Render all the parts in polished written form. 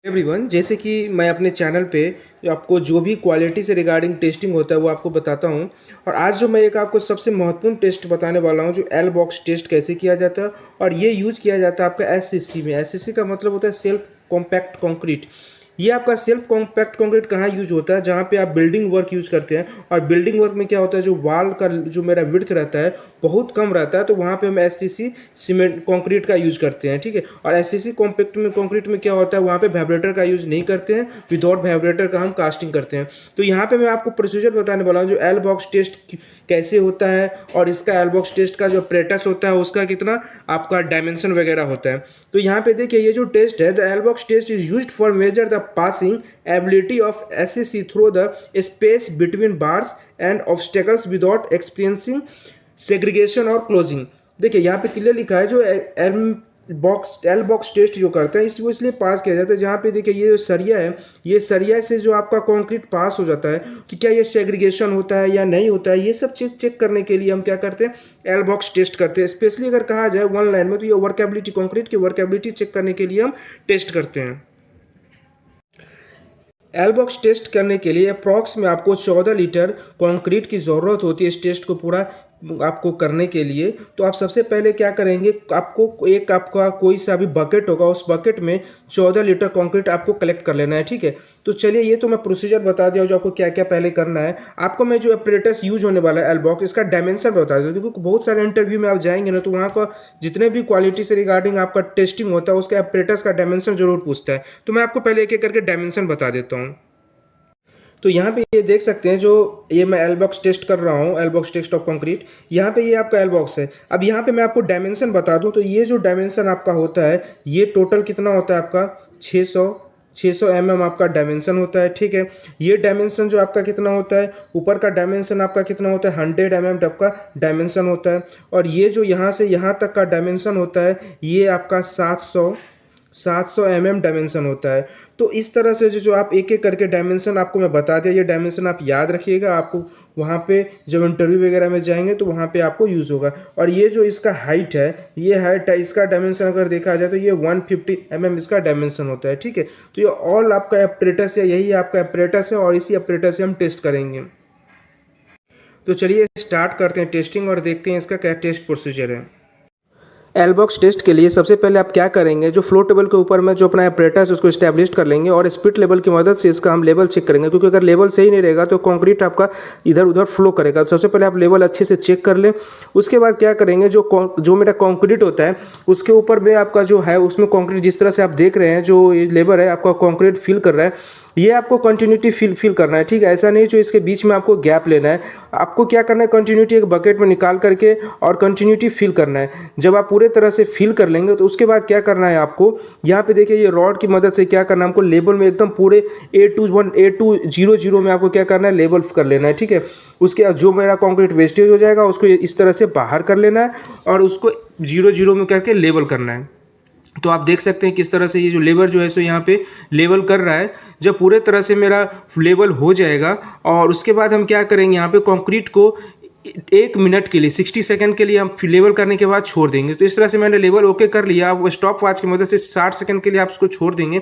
Everyone, जैसे कि मैं अपने चैनल पे आपको जो भी क्वालिटी से रिगार्डिंग टेस्टिंग होता है वो आपको बताता हूँ। और आज जो मैं एक आपको सबसे महत्वपूर्ण टेस्ट बताने वाला हूँ, जो एल बॉक्स टेस्ट कैसे किया जाता है। और ये यूज किया जाता है आपका एससीसी में। एससीसी का मतलब होता है सेल्फ कॉम्पैक्ट कंक्रीट। ये आपका सेल्फ कॉम्पैक्ट कंक्रीट कहाँ यूज होता है? जहाँ पे आप बिल्डिंग वर्क यूज करते हैं। और बिल्डिंग वर्क में क्या होता है, जो वाल का जो मेरा विड्थ रहता है बहुत कम रहता है, तो वहाँ पे हम एससीसी सीमेंट कंक्रीट का यूज करते हैं, ठीक है। और एससीसी कॉम्पैक्ट में कंक्रीट में क्या होता है, वहाँ पे वाइब्रेटर का यूज नहीं करते हैं, विदाउट वाइब्रेटर का हम कास्टिंग करते हैं। तो यहाँ पे मैं आपको प्रोसीजर बताने वाला हूँ, जो एल बॉक्स टेस्ट कैसे होता है और इसका एल बॉक्स टेस्ट का जो अप्रेटस होता है उसका कितना आपका डायमेंशन वगैरह होता है। तो यहाँ पे देखिए, ये जो टेस्ट है, the L box test is used for measure the passing ability of SCC through the space between bars and obstacles without experiencing segregation और क्लोजिंग। देखिए यहाँ पे क्लियर लिखा है, जो एल बॉक्स टेस्ट जो करते हैं इसको इसलिए पास किया जाता है, जहाँ पे देखिए ये जो सरिया है, ये सरिया से जो आपका कंक्रीट पास हो जाता है कि क्या ये सेग्रीगेशन होता है या नहीं होता है, ये सब चेक करने के लिए हम क्या करते हैं, एल बॉक्स टेस्ट करते हैं। स्पेशली अगर कहा जाए वन लाइन में, तो ये वर्केबिलिटी, कंक्रीट की वर्केबिलिटी चेक करने के लिए हम टेस्ट करते हैं। एल बॉक्स टेस्ट करने के लिए अप्रॉक्स में आपको 14 लीटर कंक्रीट की ज़रूरत होती है इस टेस्ट को पूरा आपको करने के लिए। तो आप सबसे पहले क्या करेंगे, आपको एक आपका कोई सा भी बकेट होगा, उस बकेट में 14 लीटर कंक्रीट आपको कलेक्ट कर लेना है, ठीक है। तो चलिए, ये तो मैं प्रोसीजर बता दिया जो आपको क्या क्या पहले करना है। आपको मैं जो अपरेटस यूज होने वाला है एल बॉक्स, इसका डायमेंशन बता दूँ, क्योंकि बहुत सारे इंटरव्यू में आप जाएंगे ना, तो वहाँ का जितने भी क्वालिटी से रिगार्डिंग आपका टेस्टिंग होता है उसका अपरेटस का डायमेंशन जरूर पूछता है। तो मैं आपको पहले एक एक करके डायमेंशन बता देता हूँ। तो यहाँ पे ये देख सकते हैं, जो ये मैं एल बॉक्स टेस्ट कर रहा हूँ, L box test of concrete, यहाँ पे ये आपका एल बॉक्स है। अब यहाँ पे मैं आपको डायमेंशन बता दूँ, तो ये जो डायमेंशन आपका होता है, ये टोटल कितना होता है आपका 600 mm आपका डायमेंशन होता है, ठीक है। ये डायमेंशन जो आपका कितना होता है, ऊपर का डायमेंशन आपका कितना होता है, 100 mm आपका डायमेंशन होता है। और ये जो यहाँ से यहाँ तक का डायमेंशन होता है, ये आपका 700 mm डायमेंशन होता है। तो इस तरह से जो आप एक एक करके डायमेंशन आपको मैं बता दिया, ये डायमेंशन आप याद रखिएगा, आपको वहाँ पे जब इंटरव्यू वगैरह में जाएंगे तो वहाँ पे आपको यूज़ होगा। और ये जो इसका हाइट है, ये हाइट है, इसका डायमेंशन अगर देखा जाए तो ये 150 mm इसका डायमेंशन होता है, ठीक है। तो ये ऑल आपका अपरेटस है, यही आपका अपरेटस है, और इसी अपरेटस से हम टेस्ट करेंगे। तो चलिए स्टार्ट करते हैं टेस्टिंग और देखते हैं इसका क्या टेस्ट प्रोसीजर है। एल बॉक्स टेस्ट के लिए सबसे पहले आप क्या करेंगे, जो फ्लो टेबल के ऊपर में जो अपना अपरेटस उसको स्टैब्लिश कर लेंगे, और स्पिट लेवल की मदद से इसका हम लेवल चेक करेंगे, क्योंकि अगर लेवल सही नहीं रहेगा तो कंक्रीट आपका इधर उधर फ्लो करेगा। तो सबसे पहले आप लेवल अच्छे से चेक कर लें। उसके बाद क्या करेंगे, जो मेरा कंक्रीट होता है उसके ऊपर में आपका जो है, उसमें कंक्रीट जिस तरह से आप देख रहे हैं, जो लेबर है आपका कंक्रीट फिल कर रहा है, ये आपको कंटिन्यूटी फिल करना है, ठीक है। ऐसा नहीं जो इसके बीच में आपको गैप लेना है, आपको क्या करना है, कंटिन्यूटी एक बकेट में निकाल करके और कंटिन्यूटी फिल करना है। जब आप पूरे तरह से फिल कर लेंगे तो उसके बाद क्या करना है आपको, यहाँ पे देखिए ये रॉड की मदद से क्या करना है, हमको लेबल में एकदम पूरे A200 में आपको क्या करना है, लेबल कर लेना है, ठीक है। उसके बाद जो मेरा कंक्रीट वेस्टेज हो जाएगा उसको इस तरह से बाहर कर लेना है और उसको 0 में करके लेबल करना है। तो आप देख सकते हैं किस तरह से ये जो लेबर जो है सो यहाँ पे लेवल कर रहा है। जब पूरे तरह से मेरा लेवल हो जाएगा और उसके बाद हम क्या करेंगे, यहाँ पे कंक्रीट को 1 मिनट के लिए 60 सेकंड के लिए हम लेवल करने के बाद छोड़ देंगे। तो इस तरह से मैंने लेवल ओके कर लिया। आप स्टॉप वॉच की मदद से 60 सेकंड के लिए आप उसको छोड़ देंगे।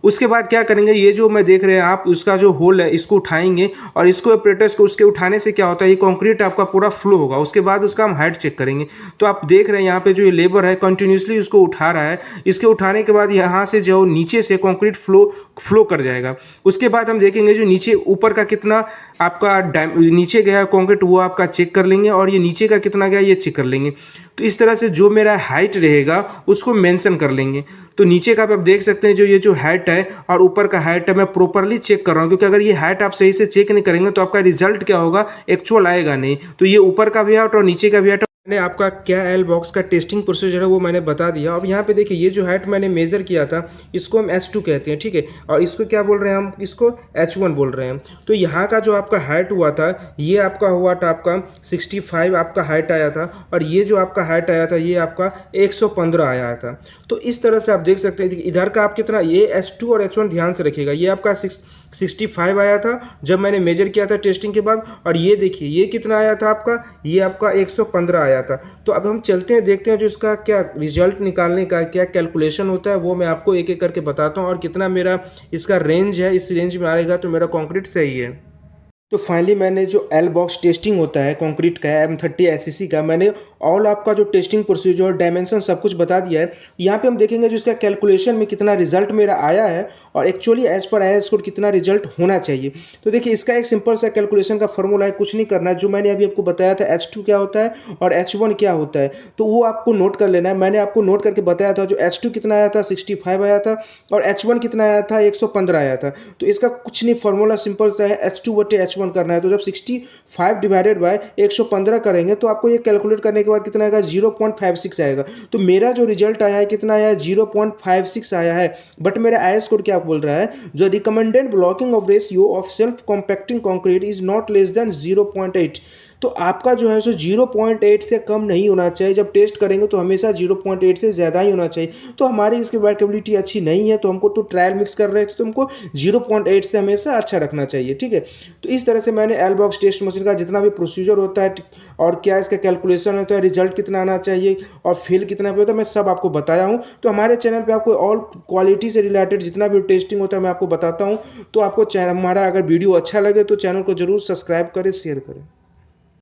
उसके बाद क्या करेंगे, ये जो मैं देख रहे हैं आप, उसका जो होल है इसको उठाएंगे और इसको ऑपरेटर्स को उसके उठाने से क्या होता है, ये कंक्रीट आपका पूरा फ्लो होगा। उसके बाद उसका हम हाइट चेक करेंगे। तो आप देख रहे हैं यहाँ पे जो ये लेबर है कंटिन्यूसली उसको उठा रहा है। इसके उठाने के बाद यहाँ से जो नीचे से कंक्रीट फ्लो कर जाएगा। उसके बाद हम देखेंगे जो नीचे ऊपर का कितना आपका नीचे गया कंक्रीट वो आपका चेक कर लेंगे, और ये नीचे का कितना गया ये चेक कर लेंगे। तो इस तरह से जो मेरा हाइट रहेगा उसको मेंशन कर लेंगे। तो नीचे का आप देख सकते हैं, जो ये जो हाइट है और ऊपर का हाइट है, मैं प्रॉपरली चेक कर रहा हूँ, क्योंकि अगर ये हाइट आप सही से चेक नहीं करेंगे तो आपका रिजल्ट क्या होगा, एक्चुअल आएगा नहीं। तो ये ऊपर का भी हाइट और नीचे का भी हाइट, मैंने आपका क्या एल बॉक्स का टेस्टिंग प्रोसीजर है वो मैंने बता दिया। अब यहाँ पे देखिए, ये जो हाइट मैंने मेजर किया था इसको हम H2 कहते हैं, ठीक है। और इसको क्या बोल रहे हैं, हम इसको H1 बोल रहे हैं। तो यहाँ का जो आपका हाइट हुआ था, ये आपका हुआ था आपका 65 आपका हाइट आया था, और ये जो आपका हाइट आया था ये आपका 115 आया था। तो इस तरह से आप देख सकते हैं इधर का आप कितना, ये H2 और H1 ध्यान से रखिएगा। ये आपका 65 आया था जब मैंने मेजर किया था टेस्टिंग के बाद, और ये देखिए ये कितना आया था आपका, ये आपका 115 आया आया था। तो अब हम चलते हैं, देखते हैं जो इसका क्या रिजल्ट निकालने का क्या कैलकुलेशन होता है, वो मैं आपको एक एक करके बताता हूँ और कितना मेरा इसका रेंज है, इस रेंज में आएगा तो मेरा कंक्रीट सही है। तो फाइनली मैंने जो एल बॉक्स टेस्टिंग होता है कंक्रीट का M30 SCC का, मैंने ऑल आपका जो टेस्टिंग प्रोसीजर डायमेंशन सब कुछ बता दिया है। यहाँ पे हम देखेंगे जो इसका कैलकुलेशन में कितना रिजल्ट मेरा आया है और एक्चुअली एज पर IS कोड कितना रिजल्ट होना चाहिए। तो देखिए इसका एक सिंपल सा कैलकुलेशन का फॉर्मूला है, कुछ नहीं करना है। जो मैंने अभी आपको बताया था H2 क्या होता है और H1 क्या होता है, तो वो आपको नोट कर लेना है। मैंने आपको नोट करके बताया था, जो H2 कितना आया था 65 आया था और H1 कितना आया था 115 आया था। तो इसका कुछ नहीं, फॉर्मूला सिंपल सा है, H2/H1 करना है। तो जब 65 डिवाइडेड बाय 115 करेंगे तो आपको ये कैलकुलेट करने के बाद कितना आएगा, 0.56 आएगा। तो मेरा जो रिजल्ट आया है कितना आया है, 0.56 आया है। बट मेरा IS कोड क्या बोल रहा है, जो recommended blocking of ratio of self compacting concrete is not less than 0.8। तो आपका जो है सो 0.8 से कम नहीं होना चाहिए। जब टेस्ट करेंगे तो हमेशा 0.8 से ज़्यादा ही होना चाहिए। तो हमारी इसकी वर्केबिलिटी अच्छी नहीं है, तो हमको तो ट्रायल मिक्स कर रहे थे, तो हमको 0.8 से हमेशा अच्छा रखना चाहिए, ठीक है। तो इस तरह से मैंने एल बॉक्स टेस्ट मशीन का जितना भी प्रोसीजर होता है और क्या इसका कैलकुलेशन होता है, रिजल्ट कितना आना चाहिए और फेल कितना पे होता है, मैं सब आपको बताया हूँ। तो हमारे चैनल पे आपको ऑल क्वालिटी से रिलेटेड जितना भी टेस्टिंग होता है मैं आपको बताता हूँ। तो आपको हमारा अगर वीडियो अच्छा लगे तो चैनल को जरूर सब्सक्राइब करें, शेयर करें।